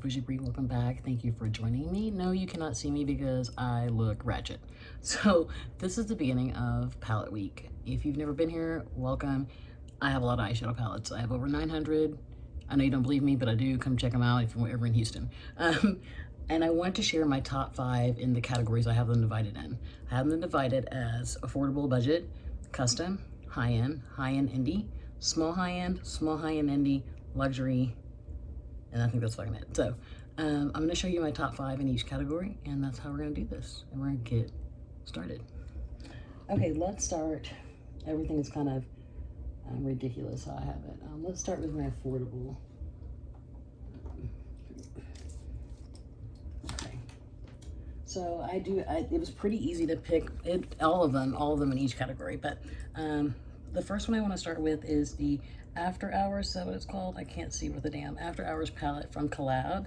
Bougie Brie, welcome back. Thank you for joining me. No, you cannot see me because I look ratchet. So this is the beginning of palette week. If you've never been here, welcome. I have a lot of eyeshadow palettes. I have over 900. I know you don't believe me, but I do. Come check them out if you're ever in Houston. And I want to share my top 5 in the categories I have them divided in. I have them divided as affordable budget, custom, high-end indie, small high-end indie, luxury, and I think that's fucking it. So I'm going to show you my top 5 in each category, and that's how we're going to do this. And we're going to get started. Okay, let's start. Everything is kind of ridiculous how I have it. Let's start with my affordable. Okay. So it was pretty easy to pick all of them in each category, but the first one I want to start with is the After Hours. Is that what it's called? I can't see with the damn After Hours palette from Collab.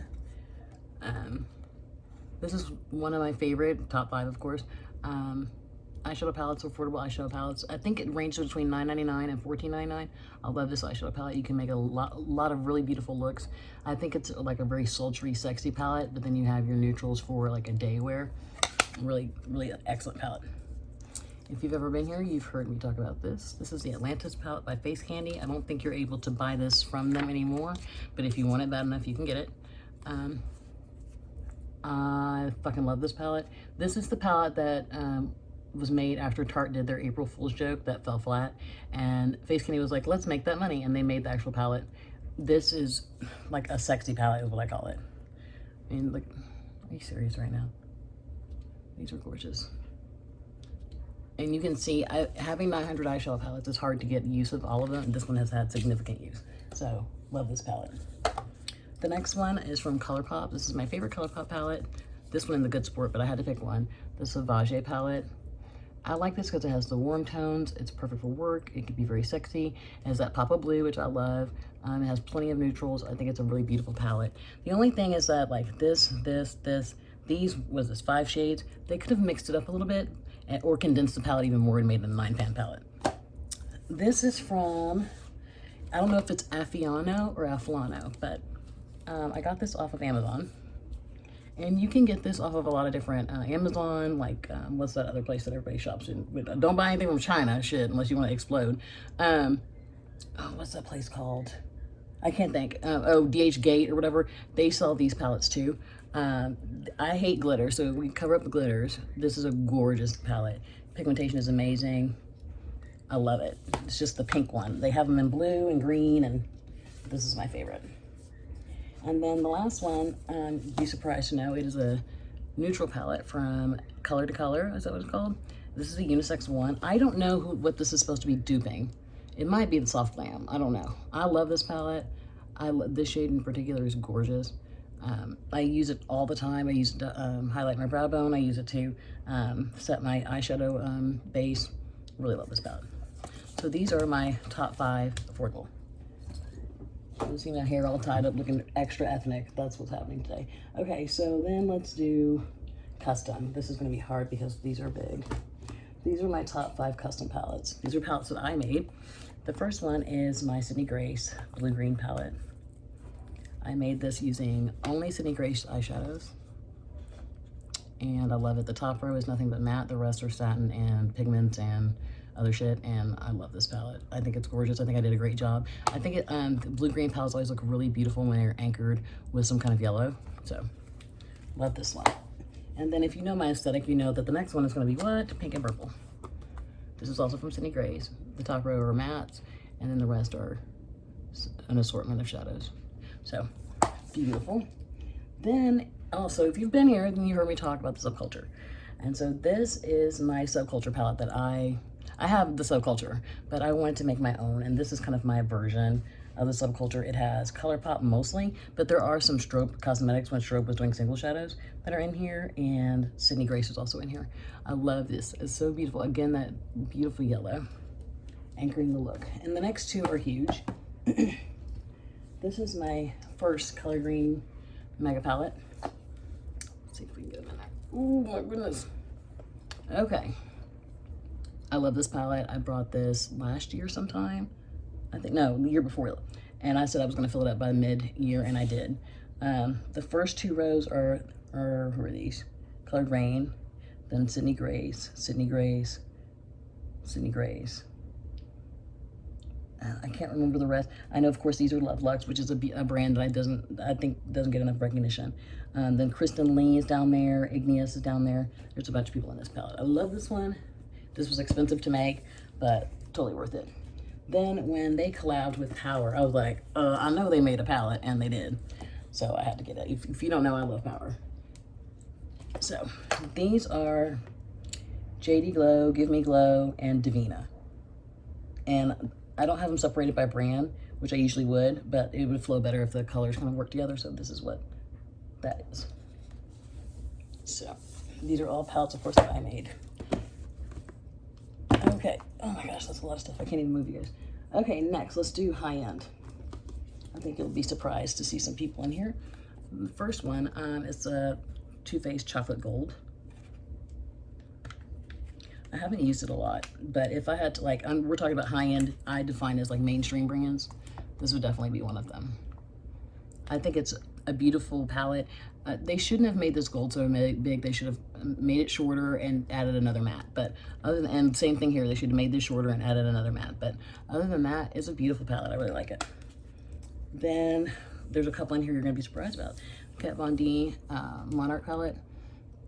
This is one of my favorite, top 5 of course, eyeshadow palettes, affordable eyeshadow palettes. I think it ranges between $9.99 and $14.99. I love this eyeshadow palette. You can make a lot of really beautiful looks. I think it's like a very sultry, sexy palette, but then you have your neutrals for like a day wear. Really, really excellent palette. If you've ever been here, you've heard me talk about this. This is the Atlantis palette by Face Candy. I don't think you're able to buy this from them anymore, but if you want it bad enough, you can get it. I fucking love this palette. This is the palette that was made after Tarte did their April Fool's joke that fell flat, and Face Candy was like, let's make that money, and they made the actual palette. This is like a sexy palette is what I call it. I mean, like, are you serious right now? These are gorgeous. And you can see, having 900 eyeshadow palettes, it's hard to get use of all of them, and this one has had significant use. So, love this palette. The next one is from ColourPop. This is my favorite ColourPop palette. This one in the Good Sport, but I had to pick one. The Sauvage palette. I like this because it has the warm tones. It's perfect for work. It can be very sexy. It has that pop of blue, which I love. It has plenty of neutrals. I think it's a really beautiful palette. The only thing is that like these was this 5 shades. They could have mixed it up a little bit or condensed the palette even more and made it a 9-pan palette. This is from, I don't know if it's Affiano or Aflano, but I got this off of Amazon. And you can get this off of a lot of different Amazon, like what's that other place that everybody shops in? Don't buy anything from China, shit, unless you want to explode. Oh, what's that place called? I can't think. Oh, DH Gate or whatever. They sell these palettes too. I hate glitter, so we cover up the glitters. This is a gorgeous palette. Pigmentation is amazing. I love it. It's just the pink one. They have them in blue and green, and this is my favorite. And then the last one, you'd be surprised to know, it is a neutral palette from Color to Color. Is that what it's called? This is a unisex one. I don't know what this is supposed to be duping. It might be the Soft Glam. I don't know. I love this palette. This shade in particular is gorgeous. I use it all the time. I use it to highlight my brow bone. I use it to set my eyeshadow base. Really love this palette. So these are my top 5 affordable. You see my hair all tied up looking extra ethnic. That's what's happening today. Okay, so then let's do custom. This is going to be hard because these are big. These are my top 5 custom palettes. These are palettes that I made. The first one is my Sydney Grace blue-green palette. I made this using only Sydney Grace eyeshadows, and I love it. The top row is nothing but matte. The rest are satin and pigments and other shit, and I love this palette. I think it's gorgeous. I think I did a great job. I think the blue-green palettes always look really beautiful when they're anchored with some kind of yellow, so love this one. And then if you know my aesthetic, you know that the next one is going to be what? Pink and purple. This is also from Sydney Grace. The top row are mattes, and then the rest are an assortment of shadows. So, beautiful. Then, also, if you've been here, then you heard me talk about the subculture. And so this is my subculture palette that I have the subculture, but I wanted to make my own, and this is kind of my version of the subculture. It has ColourPop mostly, but there are some Strobe cosmetics when Strobe was doing single shadows that are in here, and Sydney Grace is also in here. I love this. It's so beautiful. Again, that beautiful yellow anchoring the look. And the next two are huge. This is my first color green mega palette. Let's see if we can get them in there. Oh my goodness. Okay. I love this palette. I brought this last year sometime. I think, no, the year before. And I said I was going to fill it up by mid-year, and I did. The first two rows are who are these? Colored Rain, then Sydney Grace, Sydney Grace, Sydney Grace. I can't remember the rest. I know, of course, these are Love Lux, which is a brand that I think doesn't get enough recognition. Then Kristen Lee is down there. Igneous is down there. There's a bunch of people in this palette. I love this one. This was expensive to make, but totally worth it. Then when they collabed with Power, I was like, I know they made a palette, and they did. So I had to get it. If you don't know, I love Power. So these are JD Glow, Give Me Glow, and Divina. And I don't have them separated by brand, which I usually would, but it would flow better if the colors kind of work together. So this is what that is. So these are all palettes, of course, that I made. Okay. Oh my gosh, that's a lot of stuff. I can't even move you guys. Okay, next, let's do high end. I think you'll be surprised to see some people in here. The first one is a Too Faced Chocolate Gold. I haven't used it a lot, but if I had to, like, we're talking about high-end, I define as like mainstream brands. This would definitely be one of them. I think it's a beautiful palette. They shouldn't have made this gold so big. They should have made it shorter and added another matte. But other than, and same thing here, they should have made this shorter and added another matte. But other than that, it's a beautiful palette. I really like it. Then there's a couple in here you're gonna be surprised about. Kat Von D Monarch palette.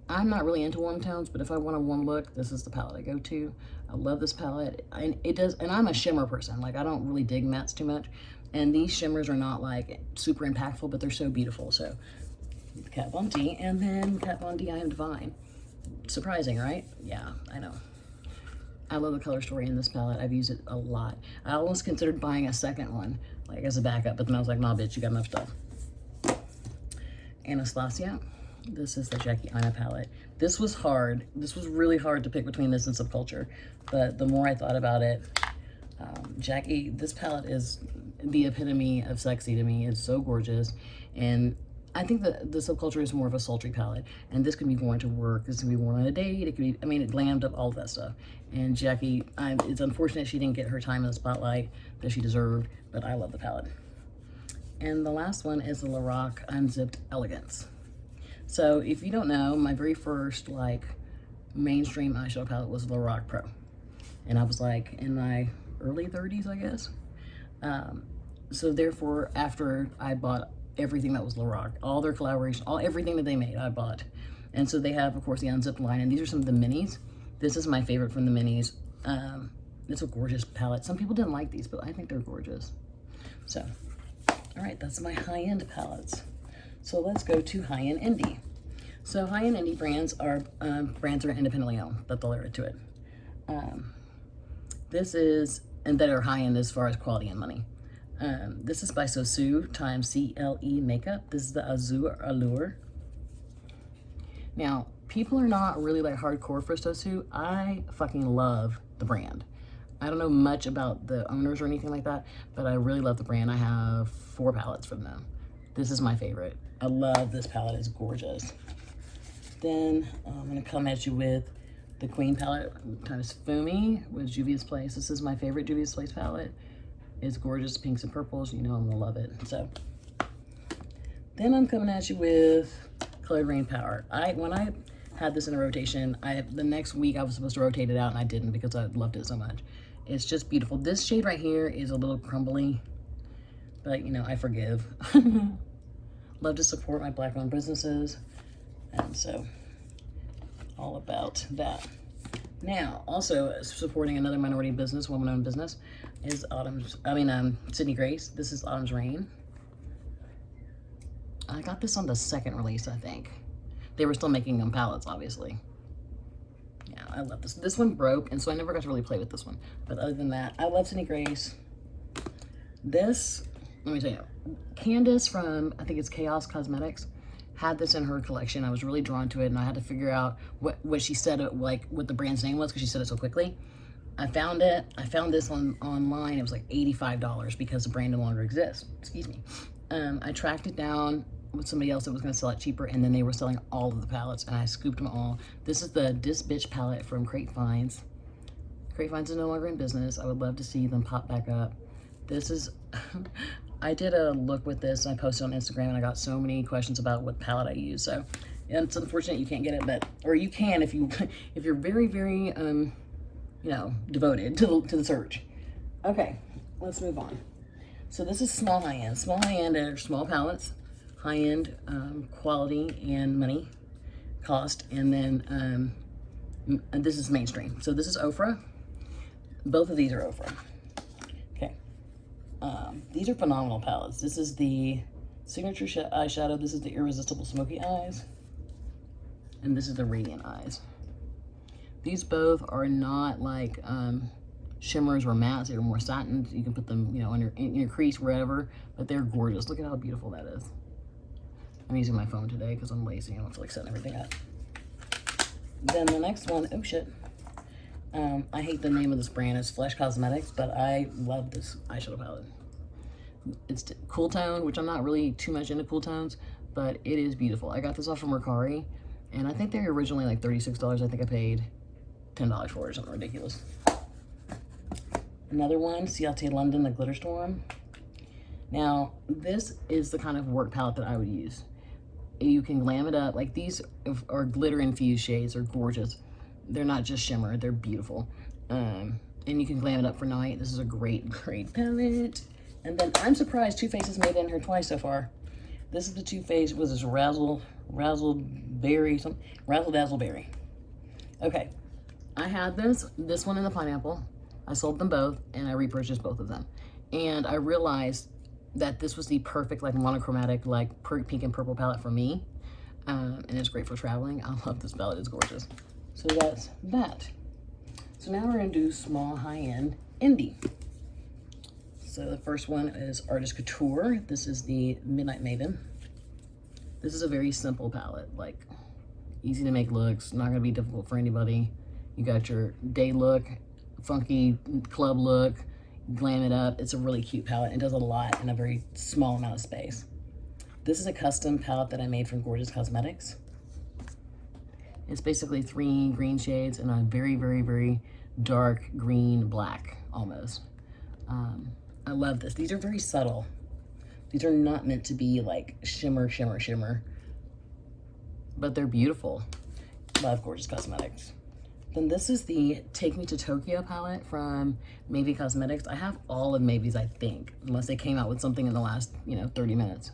I'm not really into warm tones, but if I want a warm look, this is the palette I go to. I love this palette. And I'm a shimmer person. Like, I don't really dig mattes too much. And these shimmers are not like super impactful, but they're so beautiful. So Kat Von D, and then Kat Von D I Am Divine. Surprising, right? Yeah, I know. I love the color story in this palette. I've used it a lot. I almost considered buying a second one, like as a backup, but then I was like, nah, bitch, you got enough stuff. Anastasia. This is the Jackie Aina palette. This was hard. This was really hard to pick between this and Subculture, but the more I thought about it, Jackie, this palette is the epitome of sexy to me. It's so gorgeous, and I think that the Subculture is more of a sultry palette, and this can be worn to work. This can be worn on a date. It could be, I mean, it glammed up all of that stuff. And Jackie, it's unfortunate she didn't get her time in the spotlight that she deserved, but I love the palette. And the last one is the Lorac Unzipped Elegance. So if you don't know, my very first like mainstream eyeshadow palette was Lorac Pro. And I was like in my early 30s, I guess. So therefore, after I bought everything that was Lorac, all their collaboration, everything that they made, I bought. And so they have, of course, the Unzipped line, and these are some of the minis. This is my favorite from the minis. It's a gorgeous palette. Some people didn't like these, but I think they're gorgeous. So, all right, that's my high-end palettes. So let's go to high-end indie. So high-end indie brands are brands that are independently owned. That's all there is to it. This is, and that are high-end as far as quality and money. This is by Sosu times CLE Makeup. This is the Azure Allure. Now, people are not really like hardcore for Sosu. I fucking love the brand. I don't know much about the owners or anything like that, but I really love the brand. I have 4 palettes from them. This is my favorite. I love this palette. It's gorgeous. Then I'm gonna come at you with the Queen palette times Fumi with Juvia's Place. This is my favorite Juvia's Place palette. It's gorgeous, pinks and purples. You know I'm gonna love it. So then I'm coming at you with Colored Rain Power. When I had this in a rotation, the next week I was supposed to rotate it out and I didn't because I loved it so much. It's just beautiful. This shade right here is a little crumbly, but you know, I forgive. Love to support my Black-owned businesses, and so all about that. Now, also supporting another minority business, woman-owned business, is Sydney Grace. This is Autumn's Rain. I got this on the second release, I think. They were still making them palettes, obviously. Yeah, I love this. This one broke, and so I never got to really play with this one. But other than that, I love Sydney Grace. This, let me tell you, Candace from, I think it's Chaos Cosmetics, had this in her collection. I was really drawn to it, and I had to figure out what she said, like what the brand's name was, because she said it so quickly. I found it. I found this online. It was like $85 because the brand no longer exists. Excuse me. I tracked it down with somebody else that was going to sell it cheaper, and then they were selling all of the palettes, and I scooped them all. This is the Dis Bitch palette from Crate Finds. Crate Finds is no longer in business. I would love to see them pop back up. This is, I did a look with this and I posted on Instagram, and I got so many questions about what palette I use. So it's unfortunate you can't get it, but, or you can if you, if you're very, very, you know, devoted to the search. Okay, let's move on. So this is small high-end. Small high-end are small palettes, high-end, quality and money cost, and then this is mainstream. So this is Ofra. Both of these are Ofra. Okay. These are phenomenal palettes. This is the signature eyeshadow. This is the irresistible smoky eyes, and this is the radiant eyes. These both are not like shimmers or mattes. They're more satin. You can put them, you know, in your crease, wherever, but they're gorgeous. Look at how beautiful that is. I'm using my phone today because I'm lazy. I don't feel like setting everything up. Then the next one, oh shit. I hate the name of this brand. It's Flesh Cosmetics, but I love this eyeshadow palette. It's cool tone, which I'm not really too much into cool tones, but it is beautiful. I got this off of MERCARI, and I think they were originally like $36. I think I paid $10 for it or something ridiculous. Another one, Ciate London, the Glitter Storm. Now, this is the kind of work palette that I would use. You can glam it up. Like, these are glitter infused shades. They're gorgeous. They're not just shimmer. They're beautiful. And you can glam it up for night. This is a great, great palette. And then I'm surprised Too Faced has made it in here twice so far. This is the Too Faced, was this Razzle Dazzle Berry. Okay, I had this one in the pineapple. I sold them both, and I repurchased both of them. And I realized that this was the perfect, like, monochromatic, like, pink and purple palette for me. And it's great for traveling. I love this palette. It's gorgeous. So that's that. So now we're gonna do small high-end indie. So the first one is Artist Couture. This is the Midnight Maven. This is a very simple palette, like, easy to make looks, not gonna be difficult for anybody. You got your day look, funky club look, glam it up. It's a really cute palette. It does a lot in a very small amount of space. This is a custom palette that I made from Gorgeous Cosmetics. It's basically 3 green shades and a very, very, very dark green black almost. I love this. These are very subtle. These are not meant to be like shimmer, shimmer, shimmer, but they're beautiful. Love Gorgeous Cosmetics. Then this is the Take Me to Tokyo palette from Maybe Cosmetics. I have all of Maybe's, I think, unless they came out with something in the last, 30 minutes.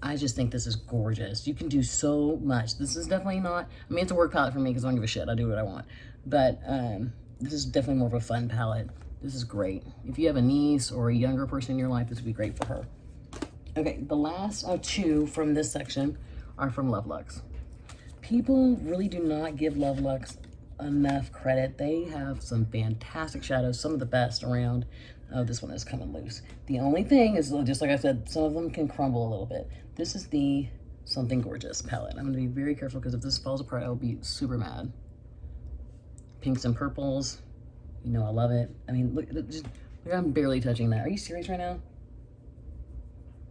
I just think this is gorgeous. You can do so much. This is definitely not, I mean, it's a work palette for me because I don't give a shit. I do what I want. But this is definitely more of a fun palette. This is great. If you have a niece or a younger person in your life, this would be great for her. Okay, the last 2 from this section are from Lovelux. People really do not give Lovelux enough credit. They have some fantastic shadows, some of the best around. Oh, this one is coming loose. The only thing is, just like I said, some of them can crumble a little bit. This is the Something Gorgeous palette. I'm gonna be very careful because if this falls apart, I'll be super mad. Pinks and purples, I love it. I mean, look, I'm barely touching that. Are you serious right now?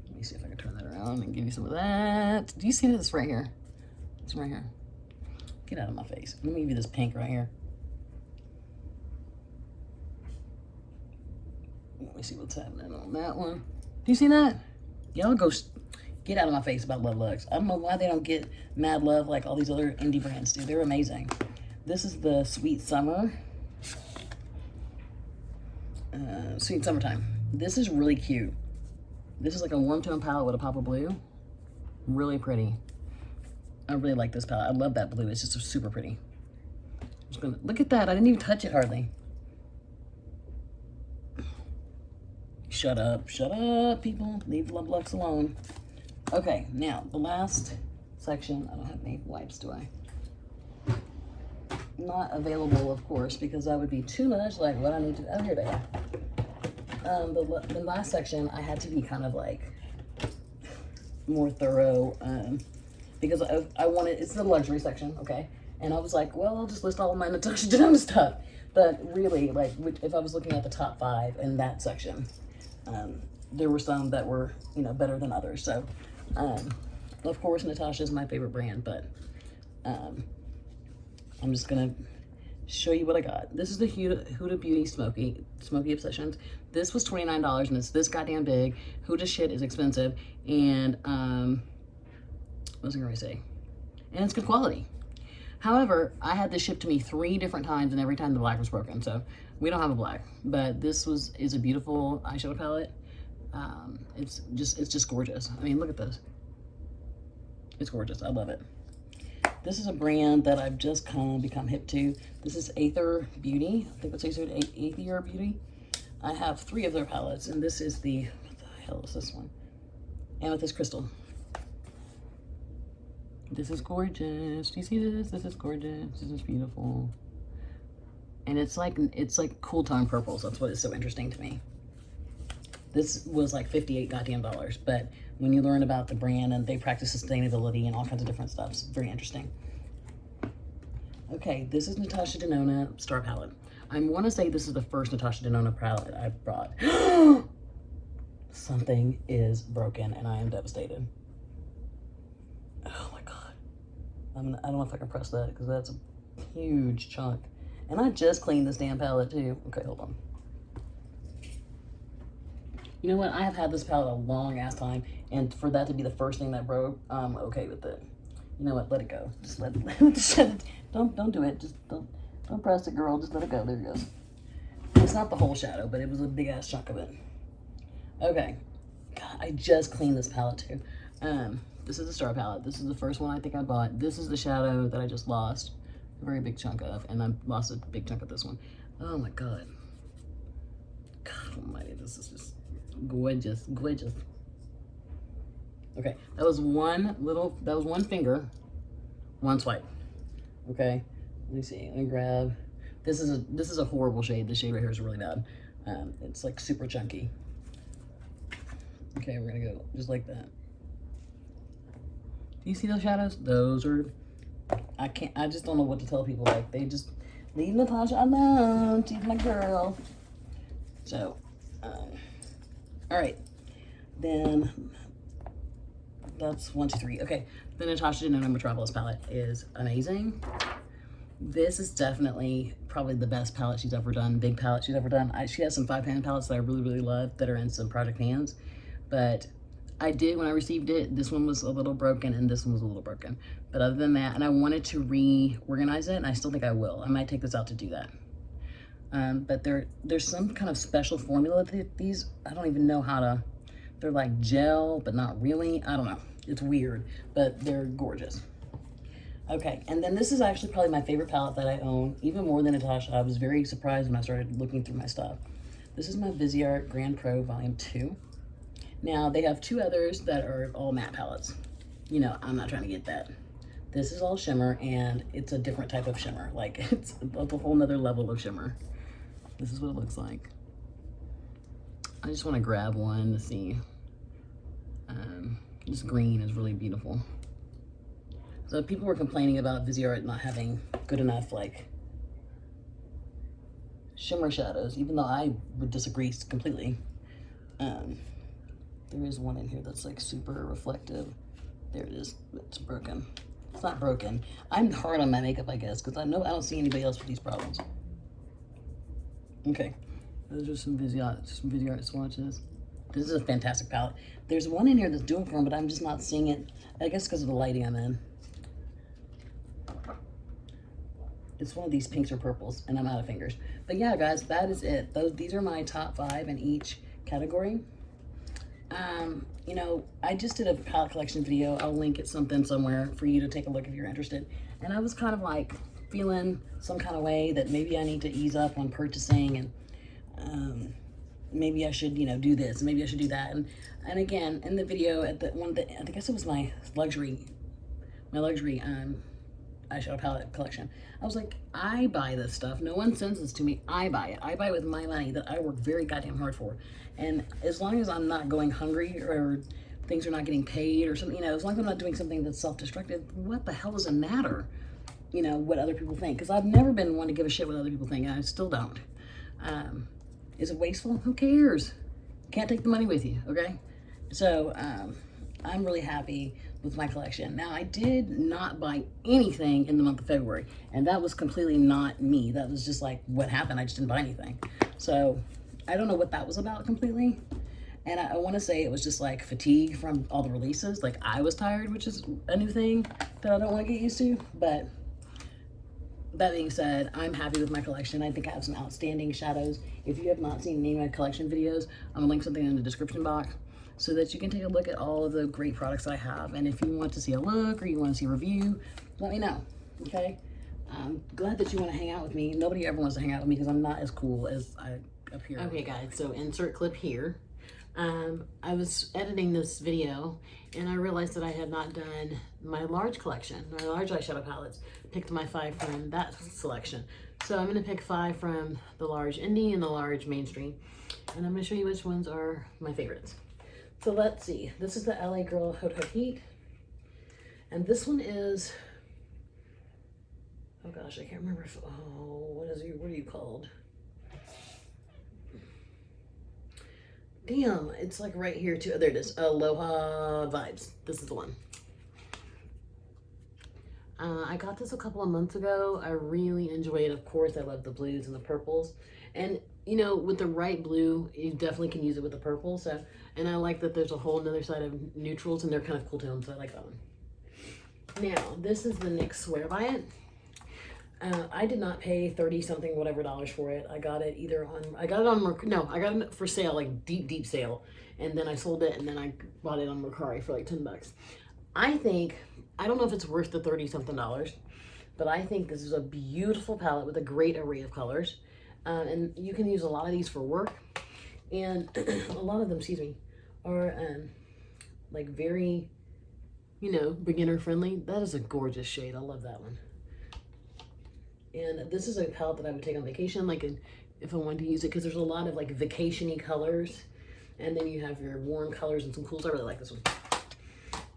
Let me see if I can turn that around and give you some of that. Do you see this right here? It's right here. Get out of my face. Let me give you this pink right here. Let me see what's happening on that one. Do you see that? Y'all go get out of my face about Lovelux. I don't know why they don't get mad love like all these other indie brands do. They're amazing. This is the Sweet Summer. Sweet Summertime. This is really cute. This is like a warm tone palette with a pop of blue. Really pretty. I really like this palette. I love that blue. It's just super pretty. Look at that. I didn't even touch it hardly. Shut up, people. Leave Lovelux alone. Okay, now the last section. I don't have any wipes, do I? Not available, of course, because that would be too much like what I need to. Oh, here they are. The last section, I had to be kind of like more thorough because I wanted. It's the luxury section, okay? And I was like, well, I'll just list all of my Natasha Denona stuff. But really, like, if I was looking at the top 5 in that section. There were some that were, better than others. So, of course, Natasha is my favorite brand, but I'm just gonna show you what I got. This is the Huda Beauty Smoky Obsessions. This was $29 and it's this goddamn big. Huda shit is expensive. And what was I gonna say? And it's good quality. However, I had this shipped to me 3 different times and every time the black was broken. So we don't have a black, but this is a beautiful eyeshadow palette. It's just gorgeous. I mean, look at this. It's gorgeous. I love it. This is a brand that I've just kind of become hip to. This is Aether Beauty. I think it's Aether Beauty. I have 3 of their palettes, and this is the, what the hell is this one? Amethyst Crystal. This is gorgeous. Do you see this? This is gorgeous. This is beautiful. And it's like cool tone purples. That's what is so interesting to me. This was like $58 goddamn dollars, but when you learn about the brand and they practice sustainability and all kinds of different stuff, it's very interesting. Okay, this is Natasha Denona Star Palette. I want to say this is the first Natasha Denona palette I brought. Something is broken and I am devastated. Oh my God. I don't know if I can press that because that's a huge chunk. And I just cleaned this damn palette too. Okay, hold on. You know what? I have had this palette a long ass time, and for that to be the first thing that broke, I'm okay with it. You know what? Let it go. Just let it. Don't do it. Just don't press it, girl. Just let it go. There it goes. It's not the whole shadow, but it was a big ass chunk of it. Okay. God, I just cleaned this palette too. This is the Star palette. This is the first one I think I bought. This is the shadow that I just lost a very big chunk of, and I lost a big chunk of this one. Oh my God. God almighty, this is just gorgeous, gorgeous. Okay, that was one finger, one swipe. Okay, let me see. Let me grab. This is a horrible shade. This shade right here is really bad. It's like super chunky. Okay, we're gonna go just like that. Do you see those shadows? Those are. I just don't know what to tell people. Like, they just leave Natasha alone. She's my girl. So, all right, then that's 1, 2, 3. Okay, the Natasha Denona Metropolis palette is amazing. This is definitely probably the best palette she's ever done, big palette she's ever done. She has some 5-pan palettes that I really, really love that are in some project pans, but I did, when I received it, this one was a little broken and this one was a little broken. But other than that, and I wanted to reorganize it, and I still think I will. I might take this out to do that. But there's some kind of special formula to these. I don't even know how to, they're like gel, but not really. I don't know. It's weird, but they're gorgeous. Okay, and then this is actually probably my favorite palette that I own, even more than Natasha. I was very surprised when I started looking through my stuff. This is my Viseart Grand Pro Volume 2. Now, they have 2 others that are all matte palettes. You know, I'm not trying to get that. This is all shimmer, and it's a different type of shimmer. Like, it's a whole nother level of shimmer. This is what it looks like. I just want to grab one to see. This green is really beautiful. So people were complaining about Viseart not having good enough, like, shimmer shadows, even though I would disagree completely. There is one in here that's like super reflective. There it is. It's broken. It's not broken. I'm hard on my makeup, I guess, because I don't see anybody else with these problems. Okay, those are some Viseart swatches. This is a fantastic palette. There's one in here that's doing for them, but I'm just not seeing it. I guess because of the lighting I'm in. It's one of these pinks or purples, and I'm out of fingers. But yeah, guys, that is it. These are my top 5 in each category. You know, I just did a palette collection video. I'll link it somewhere for you to take a look if you're interested. And I was kind of like feeling some kind of way that maybe I need to ease up on purchasing, and maybe I should, you know, do this, maybe I should do that. And again, in the video at I guess it was my luxury eyeshadow palette collection, I was like, I buy this stuff. No one sends this to me. I buy it. I buy it with my money that I work very goddamn hard for. And as long as I'm not going hungry or things are not getting paid or something, you know, as long as I'm not doing something that's self-destructive, what the hell does it matter, you know, what other people think? Because I've never been one to give a shit what other people think, and I still don't. Is it wasteful? Who cares? Can't take the money with you, okay? So, I'm really happy with my collection. Now, I did not buy anything in the month of February, and that was completely not me. That was just like what happened. I just didn't buy anything. So I don't know what that was about completely. And I want to say it was just like fatigue from all the releases. Like I was tired, which is a new thing that I don't want to get used to. But that being said, I'm happy with my collection. I think I have some outstanding shadows. If you have not seen any of my collection videos, I'm gonna link something in the description box so that you can take a look at all of the great products I have. And if you want to see a look or you want to see a review, let me know, okay? I'm glad that you want to hang out with me. Nobody ever wants to hang out with me because I'm not as cool as I appear. Okay, guys, so insert clip here. I was editing this video and I realized that I had not done my large collection, my large eyeshadow palettes. Picked my 5 from that selection. So I'm going to pick 5 from the large indie and the large mainstream. And I'm going to show you which ones are my favorites. So let's see. This is the LA Girl Hot Hot Heat. And this one is, oh gosh, I can't remember if, oh, what are you called? Damn, it's like right here too. Oh, there it is. Aloha Vibes. This is the one. I got this a couple of months ago. I really enjoy it. Of course, I love the blues and the purples. And, you know, with the right blue, you definitely can use it with the purple. So, and I like that there's a whole nother side of neutrals, and they're kind of cool tones, so I like that one. Now, this is the NYX Swear By It. I did not pay 30 something whatever dollars for it. I got it either on, I got it for sale, like deep sale. And then I sold it, and then I bought it on MERCARI for like 10 bucks. I don't know if it's worth the 30 something dollars, but I think this is a beautiful palette with a great array of colors. And you can use a lot of these for work. And a lot of them, excuse me, are like very, you know, beginner friendly. That is a gorgeous shade. I love that one. And this is a palette that I would take on vacation, like if I wanted to use it, because there's a lot of like vacation-y colors. And then you have your warm colors and some cools. I really like this one.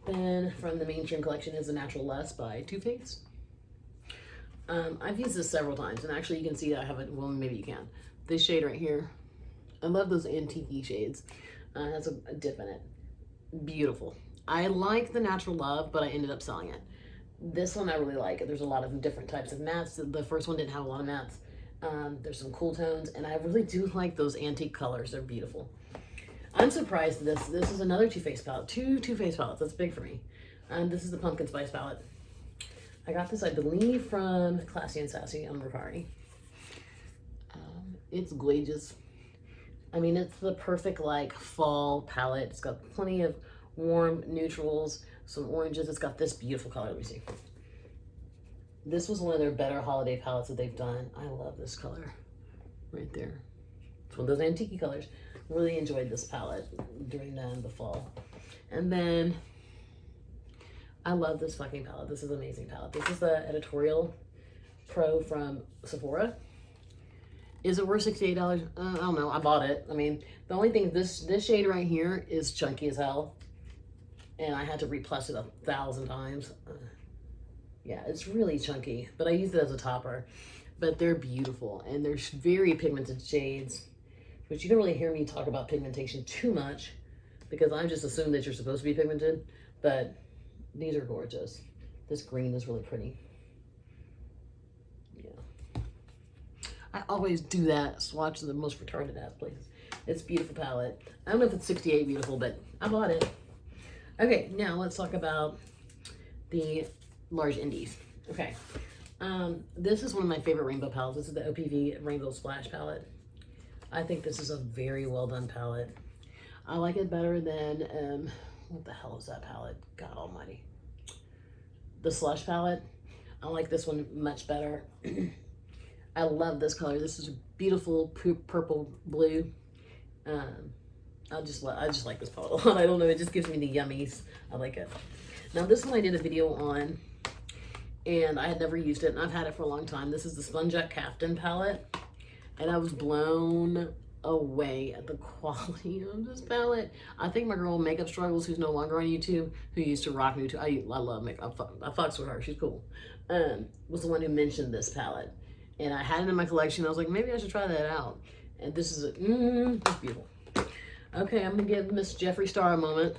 Then from the mainstream collection is the Natural Lust by Too Faced. I've used this several times, and actually you can see that I have it, well, maybe you can. This shade right here, I love those antique shades. It has a dip in it. Beautiful. I like the Natural Love, but I ended up selling it. This one I really like. There's a lot of different types of mattes. The first one didn't have a lot of mattes. There's some cool tones, and I really do like those antique colors. They're beautiful. I'm surprised this is another Too Faced palette. Two Too Faced palettes. That's big for me. This is the Pumpkin Spice palette. I got this, I believe, from Classy and Sassy on MERCARI. It's gorgeous. I mean, it's the perfect like fall palette. It's got plenty of warm neutrals, some oranges. It's got this beautiful color. Let me see. This was one of their better holiday palettes that they've done. I love this color right there. It's one of those antique colors. Really enjoyed this palette during the fall. And then I love this fucking palette. This is an amazing palette. This is the Editorial Pro from Sephora. Is it worth $68? I don't know. I bought it. I mean, the only thing, this shade right here is chunky as hell. And I had to replus it 1,000 times. Yeah, it's really chunky, but I use it as a topper. But they're beautiful, and they're very pigmented shades, which you don't really hear me talk about pigmentation too much because I just assume that you're supposed to be pigmented, but these are gorgeous. This green is really pretty. Yeah. I always do that, swatch the most retarded ass places. It's a beautiful palette. I don't know if it's 68 beautiful, but I bought it. Okay, now let's talk about the large indies. Okay, this is one of my favorite rainbow palettes. This is the OPV Rainbow Splash palette. I think this is a very well done palette. I like it better than, what the hell is that palette? God almighty. The Slush palette. I like this one much better. I love this color. This is a beautiful purple blue. I just like this palette a lot. I don't know, it just gives me the yummies. I like it. Now this one I did a video on, and I had never used it, and I've had it for a long time. This is the Sponge Up Caftan palette. And I was blown away at the quality of this palette. I think my girl Makeup Struggles, who's no longer on YouTube, who used to rock YouTube, I love makeup, I fucks with her, she's cool, was the one who mentioned this palette. And I had it in my collection. I was like, maybe I should try that out. And this is, it's beautiful. Okay, I'm gonna give Miss Jeffree Star a moment.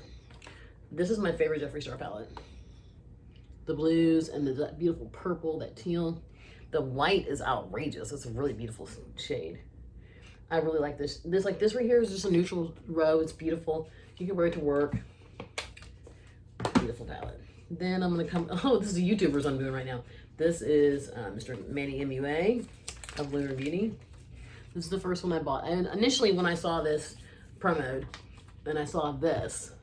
This is my favorite Jeffree Star palette. The blues and that beautiful purple, that teal. The white is outrageous. It's a really beautiful shade. I really like this. This right here is just a neutral row. It's beautiful. You can wear it to work. Beautiful palette. Then I'm gonna come, oh, this is a YouTuber's I'm doing right now. This is Mr. Manny MUA of Lunar Beauty. This is the first one I bought. And initially when I saw this promoed and I saw this,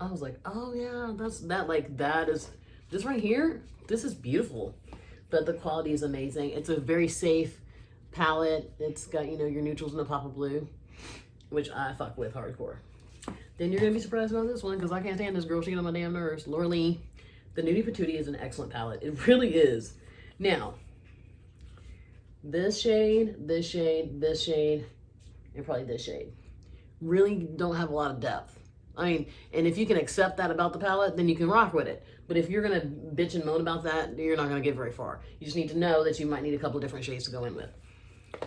I was like, oh yeah, that is, this right here, this is beautiful. But the quality is amazing. It's a very safe palette. It's got, you know, your neutrals and a pop of blue, which I fuck with hardcore. Then you're gonna be surprised about this one because I can't stand this girl. She get on my damn nerves. Laura Lee. The Nudie Patootie is an excellent palette. It really is. Now, this shade, this shade, this shade, and probably this shade really don't have a lot of depth. I mean, and if you can accept that about the palette, then you can rock with it. But if you're gonna bitch and moan about that, you're not gonna get very far. You just need to know that you might need a couple of different shades to go in with.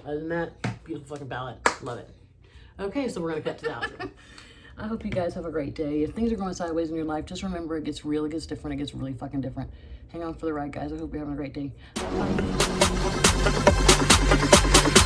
Other than that, beautiful fucking palette. Love it. Okay, so we're gonna cut to the outro. I hope you guys have a great day. If things are going sideways in your life, just remember it gets real, it gets different, it gets really fucking different. Hang on for the ride, guys. I hope you're having a great day. Bye.